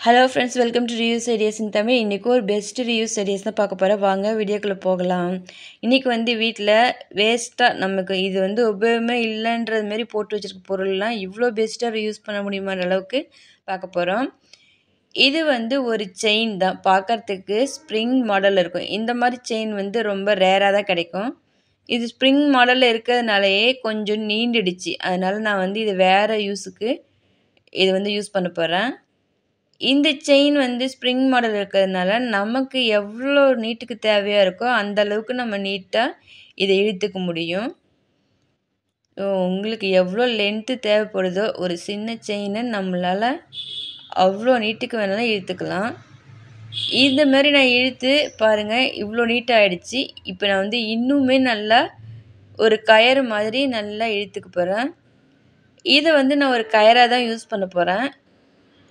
Hello friends, welcome to reviews ideas இன் தமிழ். இன்றைக்கி ஒரு best reviews ideas தான் பார்க்க போகிறேன். வாங்க வீடியோக்குள்ளே போகலாம். இன்றைக்கி வீட்டில் வேஸ்ட்டாக நமக்கு இது உபயோகமே இல்லைன்றது மாரி போட்டு வச்சுருக்க பொருள்லாம் இவ்வளோ பெஸ்ட்டாக யூஸ் பண்ண முடியுமான்ற அளவுக்கு பார்க்க போகிறோம். இது ஒரு செயின் தான். பார்க்குறதுக்கு ஸ்ப்ரிங் மாடலில் இருக்கும். இந்த மாதிரி செயின் ரொம்ப ரேராக தான் கிடைக்கும். இது ஸ்ப்ரிங் மாடலில் இருக்கிறதுனாலேயே கொஞ்சம் நீண்டுடுச்சு. அதனால் நான் இது வேறு யூஸுக்கு இது யூஸ் பண்ண போகிறேன். இந்த செயின் ஸ்ப்ரிங் மாடல் இருக்கிறதுனால நமக்கு எவ்வளோ நீட்டுக்கு தேவையாக இருக்கோ அந்த அளவுக்கு நம்ம நீட்டாக இதை இழுத்துக்க முடியும். உங்களுக்கு எவ்வளோ லென்த்து தேவைப்படுதோ ஒரு சின்ன செயினை நம்மளால் அவ்வளோ நீட்டுக்கு வேணாலும் இழுத்துக்கலாம். இந்த மாதிரி நான் இழுத்து பாருங்கள், இவ்வளோ நீட்டாக ஆகிடுச்சு. இப்போ நான் இன்னுமே நல்லா ஒரு கயிறு மாதிரி நல்லா இழுத்துக்க போகிறேன். இதை நான் ஒரு கயிறாக தான் யூஸ் பண்ண போகிறேன்.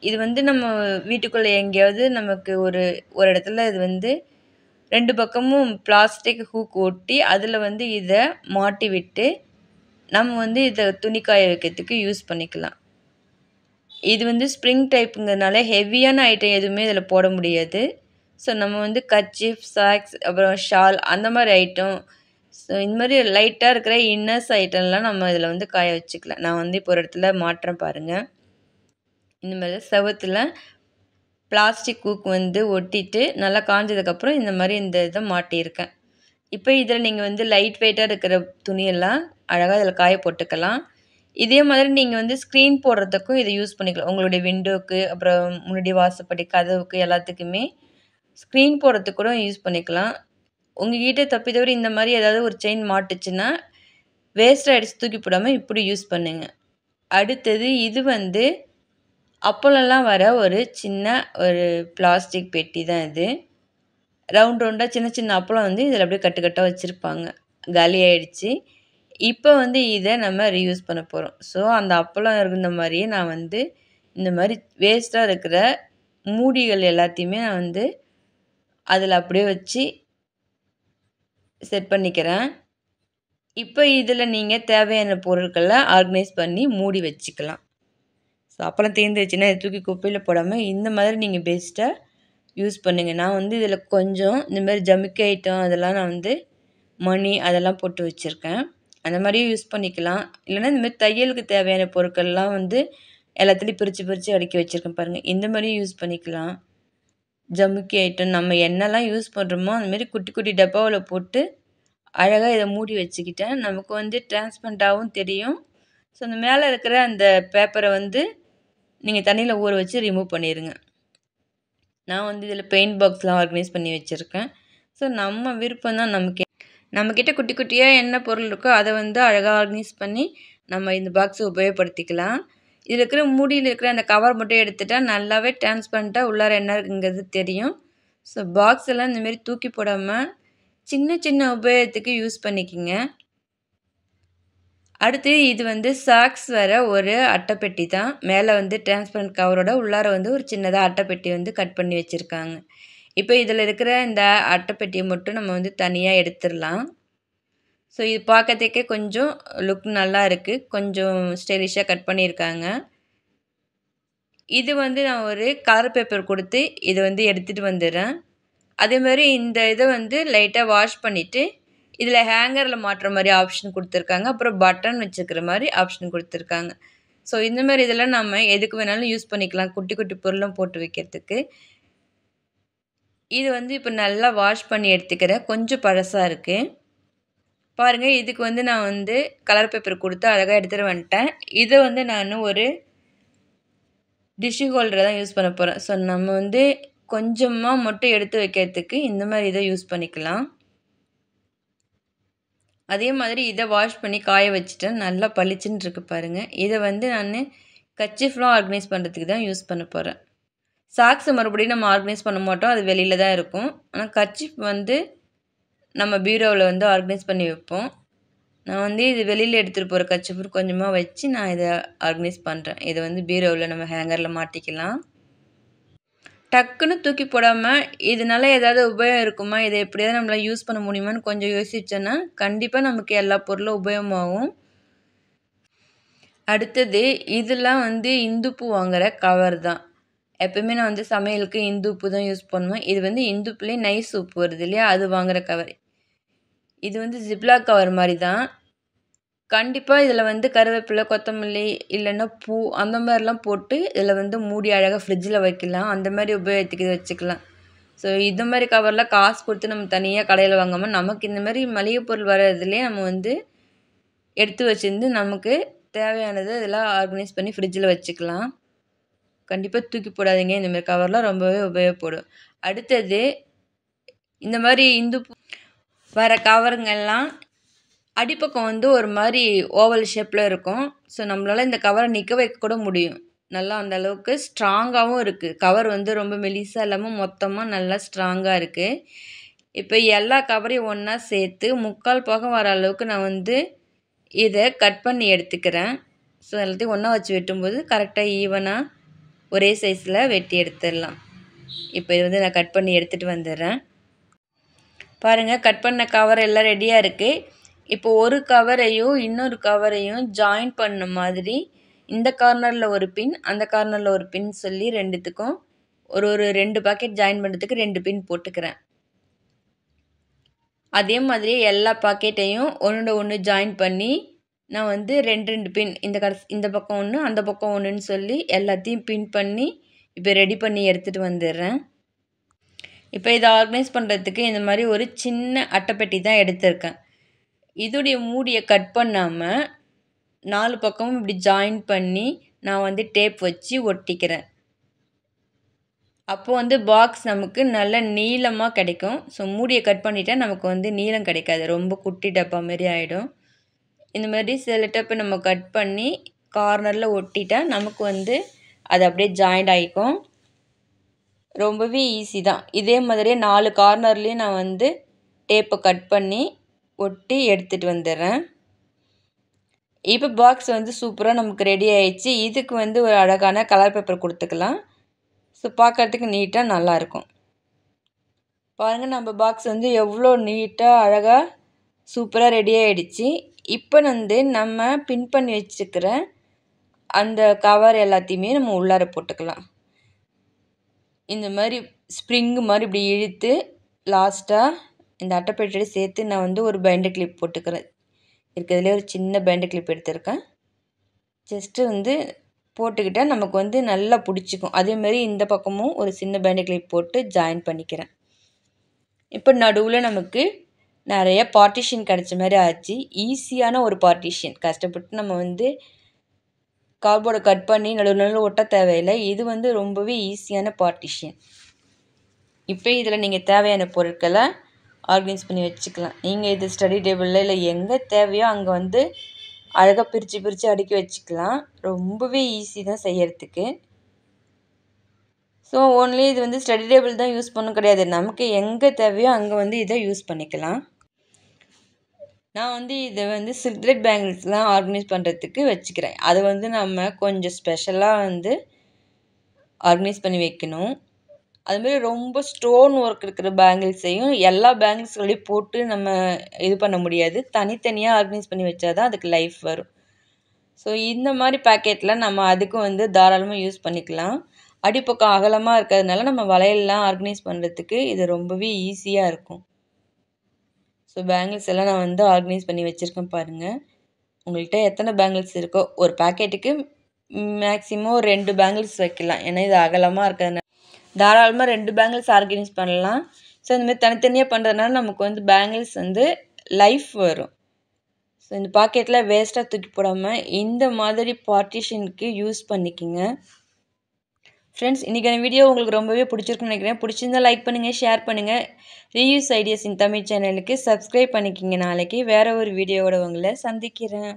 இது நம்ம வீட்டுக்குள்ளே எங்கேயாவது நமக்கு ஒரு இடத்துல இது 2 பக்கமும் பிளாஸ்டிக் ஹூக் ஒட்டி அதில் இதை மாட்டி விட்டு நம்ம இதை துணி காய வைக்கிறதுக்கு யூஸ் பண்ணிக்கலாம். இது ஸ்ப்ரிங் டைப்புங்கிறதுனால ஹெவியான ஐட்டம் எதுவுமே இதில் போட முடியாது. ஸோ நம்ம கர்ச்சீஃப், சாக்ஸ், அப்புறம் ஷால் அந்த மாதிரி ஐட்டம், ஸோ இந்த மாதிரி லைட்டாக இருக்கிற இன்னர்ஸ் ஐட்டம்லாம் நம்ம இதில் காய வச்சுக்கலாம். நான் இப்போ ஒரு இடத்துல மாட்டுறேன் பாருங்கள். இந்த மாதிரி செவத்தில் பிளாஸ்டிக் ஹூக் ஒட்டிட்டு நல்லா காஞ்சதுக்கப்புறம் இந்த மாதிரி இந்த இதை மாட்டியிருக்கேன். இப்போ இதில் நீங்கள் லைட் வெயிட்டாக இருக்கிற துணியெல்லாம் அழகாக இதில் காய போட்டுக்கலாம். இதே மாதிரி நீங்கள் ஸ்க்ரீன் போடுறதுக்கும் இதை யூஸ் பண்ணிக்கலாம். உங்களுடைய விண்டோவுக்கு, அப்புறம் முன்னாடி வாசப்படி, கதவுக்கு எல்லாத்துக்குமே ஸ்க்ரீன் போடுறதுக்கு கூட யூஸ் பண்ணிக்கலாம். உங்கள்கிட்ட தப்பி தவிர இந்த மாதிரி ஏதாவது ஒரு செயின் மாட்டுச்சுன்னா வேஸ்ட் ஆகிடுச்சு தூக்கி போடாமல் இப்படி யூஸ் பண்ணுங்கள். அடுத்தது இது அப்பளம்லாம் வர ஒரு சின்ன ஒரு பிளாஸ்டிக் பெட்டி தான் இது. ரவுண்டாக சின்ன சின்ன அப்பளம் இதில் அப்படியே கட்டுக்கட்டாக வச்சுருப்பாங்க. காலி ஆகிடுச்சு. இப்போ இதை நம்ம ரீயூஸ் பண்ண போகிறோம். ஸோ அந்த அப்பளம் இருந்த மாதிரியே நான் இந்த மாதிரி வேஸ்ட்டாக இருக்கிற மூடிகள் எல்லாத்தையுமே நான் அதில் அப்படியே வச்சு செட் பண்ணிக்கிறேன். இப்போ இதில் நீங்கள் தேவையான பொருட்களை ஆர்கனைஸ் பண்ணி மூடி வச்சுக்கலாம். ஸோ அப்பளம் தீர்ந்துச்சுன்னா இதை தூக்கி குப்பையில் போடாமல் இந்த மாதிரி நீங்கள் பெஸ்ட்டாக யூஸ் பண்ணுங்கள். நான் இதில் கொஞ்சம் இந்த மாதிரி ஜமிக்கி ஐட்டம் அதெல்லாம் நான் மணி அதெல்லாம் போட்டு வச்சுருக்கேன். அந்த மாதிரியும் யூஸ் பண்ணிக்கலாம். இல்லைன்னா இந்த மாதிரி தையலுக்கு தேவையான பொருட்கள்லாம் எல்லாத்துலேயும் பிரித்து அடுக்கி வச்சுருக்கேன் பாருங்கள். இந்த மாதிரியும் யூஸ் பண்ணிக்கலாம். ஜமுக்கி ஐட்டம் நம்ம என்னெல்லாம் யூஸ் பண்ணுறோமோ அந்தமாரி குட்டி குட்டி டப்பாவில் போட்டு அழகாக இதை மூடி வச்சுக்கிட்டேன். நமக்கு டிரான்ஸ்பரண்ட்டாகவும் தெரியும். ஸோ அந்த மேலே இருக்கிற அந்த பேப்பரை நீங்கள் தண்ணியில் ஊற வச்சு ரிமூவ் பண்ணிடுங்க. நான் இதில் பெயிண்ட் பாக்ஸ்லாம் ஆர்கனைஸ் பண்ணி வச்சுருக்கேன். ஸோ நம்ம விருப்பம் தான். நம்மக்கிட்ட குட்டி குட்டியாக என்ன பொருள் இருக்கோ அதை அழகாக ஆர்கனைஸ் பண்ணி நம்ம இந்த பாக்ஸை உபயோகப்படுத்திக்கலாம். இதில் இருக்கிற மூடியில் இருக்கிற அந்த கவர் மட்டும் எடுத்துட்டால் நல்லாவே டிரான்ஸ்பரண்ட்டாக உள்ளார என்ன இருக்குங்கிறது தெரியும். ஸோ பாக்ஸ் எல்லாம் இந்தமாரி தூக்கி போடாமல் சின்ன சின்ன உபயோகத்துக்கு யூஸ் பண்ணிக்கிங்க. அடுத்து இது சாக்ஸ் வர ஒரு அட்டைப்பெட்டி தான். மேலே டிரான்ஸ்பரண்ட் கவரோட உள்ளார ஒரு சின்னதாக அட்டைப்பெட்டி கட் பண்ணி வச்சுருக்காங்க. இப்போ இதில் இருக்கிற இந்த அட்டைப்பெட்டியை மட்டும் நம்ம தனியாக எடுத்துடலாம். ஸோ இது பார்க்கறதுக்கே கொஞ்சம் லுக் நல்லா இருக்குது. கொஞ்சம் ஸ்டைலிஷாக கட் பண்ணியிருக்காங்க. இது நான் ஒரு கலர் பேப்பர் கொடுத்து இதை எடுத்துகிட்டு வந்துடுறேன். அதேமாதிரி இந்த இதை லைட்டாக வாஷ் பண்ணிவிட்டு இதில் ஹேங்கரில் மாட்டுற மாதிரி ஆப்ஷன் கொடுத்துருக்காங்க. அப்புறம் பட்டன் வச்சுக்கிற மாதிரி ஆப்ஷன் கொடுத்துருக்காங்க. ஸோ இந்த மாதிரி இதெல்லாம் நம்ம எதுக்கு வேணாலும் யூஸ் பண்ணிக்கலாம். குட்டி குட்டி பொருளும் போட்டு வைக்கிறதுக்கு. இது இப்போ நல்லா வாஷ் பண்ணி எடுத்துக்கிறேன். கொஞ்சம் பழசாக இருக்குது பாருங்கள். இதுக்கு நான் கலர் பேப்பர் கொடுத்து அழகாக எடுத்துகிட்டு வந்துட்டேன். இதை நான் ஒரு டிஷ்யூ ஹோல்டரை தான் யூஸ் பண்ண போகிறேன். ஸோ நம்ம கொஞ்சமாக மட்டும் எடுத்து வைக்கிறதுக்கு இந்த மாதிரி இதை யூஸ் பண்ணிக்கலாம். அதே மாதிரி இதை வாஷ் பண்ணி காய வச்சுட்டேன். நல்லா பளிச்சுன்னு இருக்குது பாருங்கள். இதை நான் கர்ச்சீஃப்லாம் ஆர்கனைஸ் பண்ணுறதுக்கு தான் யூஸ் பண்ண போகிறேன். சாக்ஸை மறுபடியும் நம்ம ஆர்கனைஸ் பண்ண மாட்டோம். அது வெளியில் தான் இருக்கும். ஆனால் கர்ச்சீஃப் நம்ம பீரோவில் ஆர்கனைஸ் பண்ணி வைப்போம். நான் இது வெளியில் எடுத்துகிட்டு போகிற கர்ச்சீஃப் கொஞ்சமாக வச்சு நான் இதை ஆர்கனைஸ் பண்ணுறேன். இதை பீரோவில் நம்ம ஹேங்கரில் மாட்டிக்கலாம். டக்குன்னு தூக்கி போடாமல் இதனால ஏதாவது உபயோகம் இருக்குமா, இதை எப்படியாவது நம்மளால் யூஸ் பண்ண முடியுமான்னு கொஞ்சம் யோசிச்சோன்னா கண்டிப்பாக நமக்கு எல்லா பொருளும் உபயோகமாகும். அடுத்தது இதெல்லாம் இந்துப்பு வாங்குகிற கவர் தான். எப்பவுமே நான் வந்து சமையலுக்கு இந்து உப்பு தான் யூஸ் பண்ணுவேன். இது வந்து இந்து உப்புலேயே நைஸ் உப்பு வருது இல்லையா? அது வாங்குற கவர். இது வந்து ஜிப்லாக் கவர் மாரி தான். கண்டிப்பா இதில வந்து கருவேப்பிலை, கொத்தமல்லி இல்லன்னா பூ அந்த மாரிலாம் போட்டு இதில வந்து மூடி அழகா ஃப்ரிட்ஜில வைக்கலாம். அந்த மாரி உபயோகத்துக்கு இத வச்சுக்கலாம். ஸோ இந்த மாரி கவர்லாம் காசு குடுத்து நம்ம தனியா கடையில வாங்காம, நமக்கு இந்த மாரி மளிகை பொருள் வர்றதுலயே நம்ம வந்து எடுத்து வச்சிருந்து நமக்கு தேவையானத இதெல்லாம் ஆர்கனைஸ் பண்ணி ஃப்ரிட்ஜில வச்சுக்கலாம். கண்டிப்பா தூக்கி போடாதீங்க. இந்த மாரி கவர்லாம் ரொம்பவே உபயோகப்படும். அடுத்தது இந்த மாரி இந்து வர கவருங்கெல்லாம் அடிப்பக்கம் வந்து ஒரு மாரி ஓவல் ஷேப்ல இருக்கும். ஸோ நம்மளால இந்த கவர நிக்க வைக்க கூட முடியும். நல்லா அந்த அளவுக்கு ஸ்ட்ராங்காவும் இருக்கு. கவர் வந்து ரொம்ப மெலிசா இல்லாம மொத்தமா நல்லா ஸ்ட்ராங்கா இருக்கு. இப்ப எல்லா கவரையும் ஒண்ணா சேர்த்து 3/4 பாகம் வர அளவுக்கு நான் வந்து இத கட் பண்ணி எடுத்துக்கிறேன். ஸோ எல்லாத்தையும் ஒண்ணா வச்சு வெட்டும்போது கரெக்ட்டா ஈவனா ஒரே சைஸ்ல வெட்டி எடுத்துடலாம். இப்ப இத வந்து நான் கட் பண்ணி எடுத்துட்டு வந்துடுறேன். பாருங்க கட் பண்ண கவர் எல்லாம் ரெடியா இருக்கு. இப்போ ஒரு கவரையும் இன்னொரு கவரையும் ஜாயின் பண்ண மாதிரி இந்த கார்னர்ல ஒரு பின், அந்த கார்னர்ல ஒரு பின் சொல்லி 2த்துக்கும் ஒரு 2 பாக்கெட் ஜாயின் பண்றதுக்கு 2 பின் போட்டுக்கிறேன். அதே மாதிரியே எல்லா பாக்கெட்டையும் ஒண்ணோட ஒண்ணு ஜாயின் பண்ணி நான் வந்து 2 பின் இந்த பக்கம் 1 அந்த பக்கம் 1ன்னு சொல்லி எல்லாத்தையும் பின் பண்ணி இப்போ ரெடி பண்ணி எடுத்துட்டு வந்துடுறேன். இப்போ இதை ஆர்கனைஸ் பண்ணுறதுக்கு இந்த மாதிரி ஒரு சின்ன அட்டைப்பெட்டி தான் எடுத்திருக்கேன். இதோடைய மூடியை கட் பண்ணாமல் 4 பக்கமும் இப்படி ஜாயின் பண்ணி நான் வந்து டேப் வச்சு ஒட்டிக்கிறேன். அப்போது வந்து பாக்ஸ் நமக்கு நல்ல நீளமாக கிடைக்கும். ஸோ மூடியை கட் பண்ணிட்டா நமக்கு வந்து நீளம் கிடைக்காது, ரொம்ப குட்டி டப்பா மாரி ஆகிடும். இந்த மாதிரி சில டப்பை நம்ம கட் பண்ணி கார்னரில் ஒட்டிட்டா நமக்கு வந்து அது அப்படியே ஜாயிண்ட் ஆகிக்கும். ரொம்பவே ஈஸி தான். இதே மாதிரியே 4 கார்னர்லேயும் நான் வந்து டேப்பை கட் பண்ணி ஒட்டி எடுத்துகிட்டு வந்துடுறேன். இப்போ பாக்ஸ் வந்து சூப்பராக நமக்கு ரெடி ஆயிடுச்சு. இதுக்கு வந்து ஒரு அழகான கலர் பேப்பர் கொடுத்துக்கலாம். ஸோ பார்க்குறதுக்கு நீட்டாக நல்லாயிருக்கும். பாருங்கள் நம்ம பாக்ஸ் வந்து எவ்வளோ நீட்டாக அழகாக சூப்பராக ரெடி ஆகிடுச்சு. இப்போ வந்து நம்ம பின் பண்ணி வச்சுக்கிற அந்த கவர் எல்லாத்தையுமே நம்ம உள்ளார போட்டுக்கலாம். இந்த மாதிரி ஸ்ப்ரிங்கு மாதிரி இப்படி இழுத்து லாஸ்ட்டாக இந்த அட்டைப்பெட்டியோட சேர்த்து நான் வந்து ஒரு பைண்டர் கிளிப் போட்டுக்கிறேன். இருக்கிறதுலே ஒரு சின்ன பைண்டர் கிளிப் எடுத்திருக்கேன். ஜஸ்ட்டு வந்து போட்டுக்கிட்டால் நமக்கு வந்து நல்லா பிடிச்சிக்கும். அதேமாதிரி இந்த பக்கமும் ஒரு சின்ன பைண்டர் கிளிப் போட்டு ஜாயின் பண்ணிக்கிறேன். இப்போ நடுவில் நமக்கு நிறைய பார்ட்டிஷன் கிடச்ச மாதிரி ஆச்சு. ஈஸியான ஒரு பார்ட்டிஷன். கஷ்டப்பட்டு நம்ம வந்து கார்ட்போர்டை கட் பண்ணி நடுவில் ஒட்ட தேவையில்லை. இது வந்து ரொம்பவே ஈஸியான பார்ட்டிஷன். இப்போ இதில் நீங்கள் தேவையான பொருட்களை ஆர்கனைஸ் பண்ணி வச்சுக்கலாம். நீங்கள் இது ஸ்டடி டேபிளில் இல்லை எங்கே தேவையோ அங்கே வந்து அழகாக பிரித்து அடுக்கி வச்சுக்கலாம். ரொம்பவே ஈஸி தான் செய்யறதுக்கு. ஸோ ஓன்லி இது வந்து ஸ்டடி டேபிள் தான் யூஸ் பண்ண கிடையாது. நமக்கு எங்கே தேவையோ அங்கே வந்து இதை யூஸ் பண்ணிக்கலாம். நான் வந்து இதை வந்து சில்க் த்ரெட் பேங்கிள்ஸ்லாம் ஆர்கனைஸ் பண்ணுறதுக்கு வச்சுக்கிறேன். அதை வந்து நம்ம கொஞ்சம் ஸ்பெஷலாக வந்து ஆர்கனைஸ் பண்ணி வைக்கணும். அதுமாரி ரொம்ப ஸ்டோன் ஒர்க் இருக்கிற பேங்கிள்ஸையும் எல்லா பேங்கிள்ஸ்களையும் போட்டு நம்ம இது பண்ண முடியாது. தனித்தனியாக ஆர்கனைஸ் பண்ணி வச்சா தான் அதுக்கு லைஃப் வரும். ஸோ இந்த மாதிரி பேக்கெட்டில் நம்ம அதுக்கு வந்து தாராளமாக யூஸ் பண்ணிக்கலாம். அடிப்பக்கம் அகலமாக இருக்கிறதுனால நம்ம வளையல்லாம் ஆர்கனைஸ் பண்ணுறதுக்கு இது ரொம்பவே ஈஸியாக இருக்கும். ஸோ பேங்கிள்ஸ் எல்லாம் நான் வந்து ஆர்கனைஸ் பண்ணி வச்சுருக்கேன் பாருங்கள். உங்கள்கிட்ட எத்தனை பேங்கிள்ஸ் இருக்கோ ஒரு பேக்கெட்டுக்கு மேக்ஸிமம் 2 பேங்கிள்ஸ் வைக்கலாம். ஏன்னா இது அகலமாக இருக்கிறதுனால தாராளமாக 2 பேங்கிள்ஸ் ஆர்கனைஸ் பண்ணலாம். ஸோ இந்தமாதிரி தனித்தனியாக பண்ணுறதுனால நமக்கு வந்து பேங்கிள்ஸ் வந்து லைஃப் வரும். ஸோ இந்த பாக்கெட்டில் வேஸ்ட்டாக தூக்கி போடாமல் இந்த மாதிரி பார்ட்டிஷனுக்கு யூஸ் பண்ணிக்கோங்க. ஃப்ரெண்ட்ஸ், இன்றைக்கான வீடியோ உங்களுக்கு ரொம்பவே பிடிச்சிருக்குன்னு நினைக்கிறேன். பிடிச்சிருந்தா லைக் பண்ணுங்கள், ஷேர் பண்ணுங்கள். ரீயூஸ் ஐடியாஸ் இன் தமிழ் சேனலுக்கு சப்ஸ்கிரைப் பண்ணிக்கிங்க. நாளைக்கு வேறு ஒரு வீடியோவோட உங்களை சந்திக்கிறேன்.